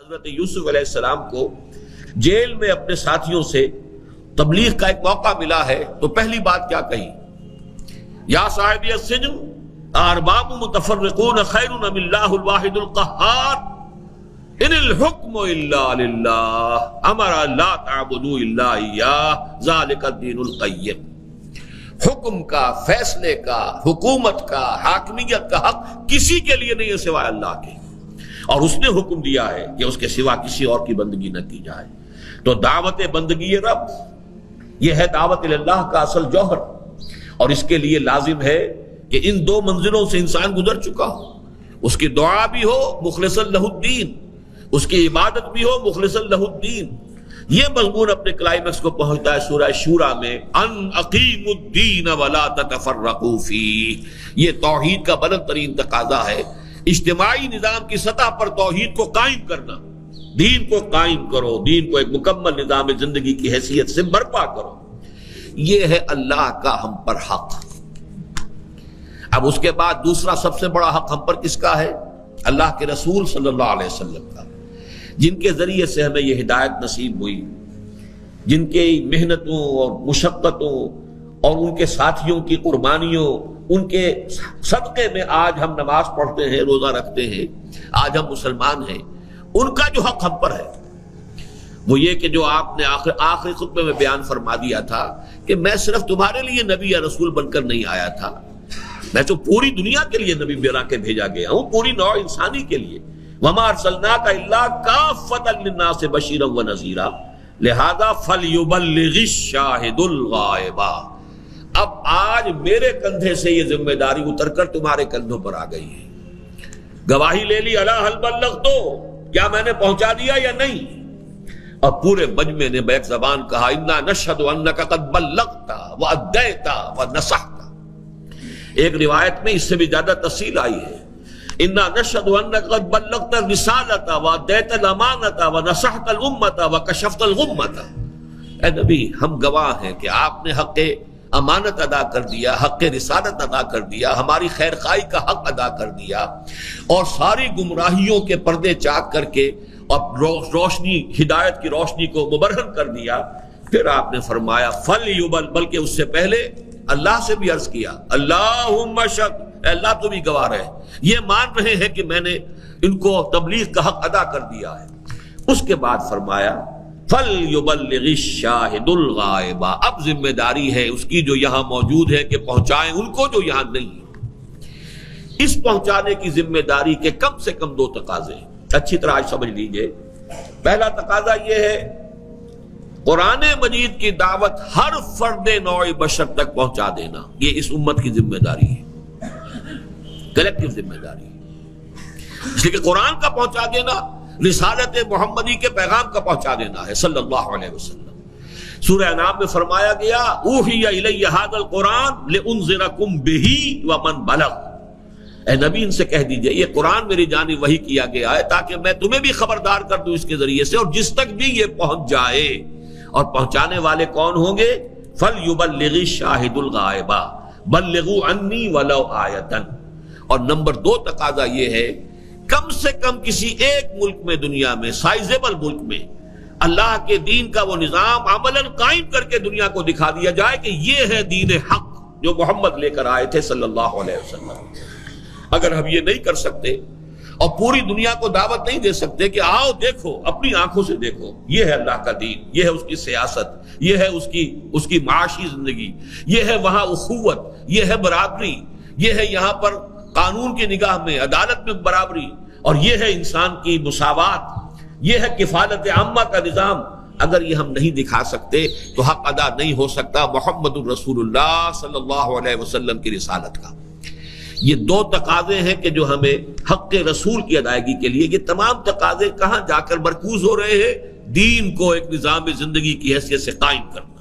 حضرت یوسف علیہ السلام کو جیل میں اپنے ساتھیوں سے تبلیغ کا ایک موقع ملا ہے تو پہلی بات کیا کہی؟ یا صاحب السجن ارباب متفرقون خیر ام اللہ الواحد القہار ان الحکم الا للہ امر لا تعبدوا الا ایاہ ذالک الدین القیم۔ حکم کا، فیصلے کا، حکومت کا، حاکمیت کا حق کسی کے لیے نہیں ہے سوائے اللہ کے، اور اس نے حکم دیا ہے کہ اس کے سوا کسی اور کی بندگی نہ کی جائے۔ تو دعوت بندگی رب، یہ ہے دعوت اللہ کا اصل جوہر، اور اس کے لیے لازم ہے کہ ان دو منزلوں سے انسان گزر چکا ہو، اس کی دعا بھی ہو مخلصا لہ الدین، اس کی عبادت بھی ہو مخلصا لہ الدین۔ یہ مضمون اپنے کلائمیکس کو پہنچتا ہے سورہ شورى میں، ان اقیموا الدین ولا تتفرقوا فیہ۔ یہ توحید کا بلند ترین تقاضا ہے، اجتماعی نظام کی سطح پر توحید کو قائم کرنا، دین کو قائم کرو، دین کو ایک مکمل نظام زندگی کی حیثیت سے برپا کرو۔ یہ ہے اللہ کا ہم پر حق۔ اب اس کے بعد دوسرا سب سے بڑا حق ہم پر کس کا ہے؟ اللہ کے رسول صلی اللہ علیہ وسلم کا، جن کے ذریعے سے ہمیں یہ ہدایت نصیب ہوئی، جن کے محنتوں اور مشقتوں اور ان کے ساتھیوں کی قربانیوں، ان کے صدقے میں آج ہم نماز پڑھتے ہیں، روزہ رکھتے ہیں، آج ہم مسلمان ہیں۔ ان کا جو حق ہم پر ہے وہ یہ کہ جو آپ نے آخری خطبے میں بیان فرما دیا تھا کہ میں صرف تمہارے لیے نبی یا رسول بن کر نہیں آیا تھا، میں تو پوری دنیا کے لیے نبی بنا کے بھیجا گیا ہوں، پوری نوع انسانی کے لیے۔ وَمَا أَرْسَلْنَاكَ إِلَّا كَافَّةً لِلنَّاسِ بَشِيرًا وَنَذِيرًا لہذا فَلْيُبَلِّغِ الشَّاهِدُ الْغَائِبَ۔ اب آج میرے کندھے سے یہ ذمہ داری اتر کر تمہارے کندھوں پر آ گئی ہے۔ گواہی لے لی، الا هل بلغت، کیا میں نے پہنچا دیا یا نہیں؟ اور پورے مجمع نے بیک زبان کہا انا نشہد انک قد بلغت وادیت ونصحت۔ ایک روایت میں اس سے بھی زیادہ تفصیل آئی ہے، انا نشہد انک قد بلغت الرسالۃ وادیت الامانۃ ونصحت الامۃ وکشفت الغمۃ۔ اے نبی، ہم گواہ ہیں کہ آپ نے حق امانت ادا کر دیا، حق رسالت ادا کر دیا، ہماری خیر خواہی کا حق ادا کر دیا، اور ساری گمراہیوں کے پردے چاک کر کے اور روشنی، ہدایت کی روشنی کو مبرہن کر دیا۔ پھر آپ نے فرمایا فَلْيُبَلِّغْ، بلکہ اس سے پہلے اللہ سے بھی عرض کیا اللہم اشہد، اے اللہ تو بھی گواہ رہے، یہ مان رہے ہیں کہ میں نے ان کو تبلیغ کا حق ادا کر دیا ہے۔ اس کے بعد فرمایا فَلْيُبَلِّغِ الشَّاهِدُ الْغَائِبَ، اب ذمہ داری ہے اس کی جو یہاں موجود ہے کہ پہنچائیں ان کو جو یہاں نہیں ہے۔ اس پہنچانے کی ذمہ داری کے کم سے کم دو تقاضے ہیں، اچھی طرح آج سمجھ لیجئے۔ پہلا تقاضا یہ ہے قرآن مجید کی دعوت ہر فرد نوع بشر تک پہنچا دینا، یہ اس امت کی ذمہ داری ہے، کلیکٹیو ذمہ داری ہے۔ اس لیے کہ قرآن کا پہنچا دینا رسالت محمدی کے پیغام کا پہنچا دینا ہے صلی اللہ علیہ وسلم۔ سورہ انعام میں فرمایا گیا اوحی الی ھذا القرآن لانذرکم بہ ومن بلغ، اے نبی ان سے کہہ دیجئے یہ قرآن میری جانب وحی کیا گیا ہے تاکہ میں تمہیں بھی خبردار کر دوں اس کے ذریعے سے، اور جس تک بھی یہ پہنچ جائے۔ اور پہنچانے والے کون ہوں گے؟ فَلْيُبَلِّغِ الشَّاهِدُ الْغَائِبَ بَلِّغُوا عَنِّي وَلَوْ آیَةً۔ اور نمبر دو تقاضا یہ ہے کم سے کم کسی ایک ملک میں، دنیا میں، سائزیبل ملک میں، اللہ کے دین کا وہ نظام عملاً قائم کر کے دنیا کو دکھا دیا جائے کہ یہ ہے دین حق جو محمد لے کر آئے تھے صلی اللہ علیہ وسلم۔ اگر ہم یہ نہیں کر سکتے اور پوری دنیا کو دعوت نہیں دے سکتے کہ آؤ دیکھو، اپنی آنکھوں سے دیکھو، یہ ہے اللہ کا دین، یہ ہے اس کی سیاست، یہ ہے اس کی معاشی زندگی، یہ ہے وہاں اخوت، یہ ہے برابری، یہ ہے یہاں پر قانون کی نگاہ میں، عدالت میں برابری، اور یہ ہے انسان کی مساوات، یہ ہے کفالت عامہ کا نظام۔ اگر یہ ہم نہیں دکھا سکتے تو حق ادا نہیں ہو سکتا محمد الرسول اللہ صلی اللہ علیہ وسلم کی رسالت کا۔ یہ دو تقاضے ہیں کہ جو ہمیں حق رسول کی ادائیگی کے لیے، یہ تمام تقاضے کہاں جا کر مرکوز ہو رہے ہیں؟ دین کو ایک نظام زندگی کی حیثیت سے قائم کرنا۔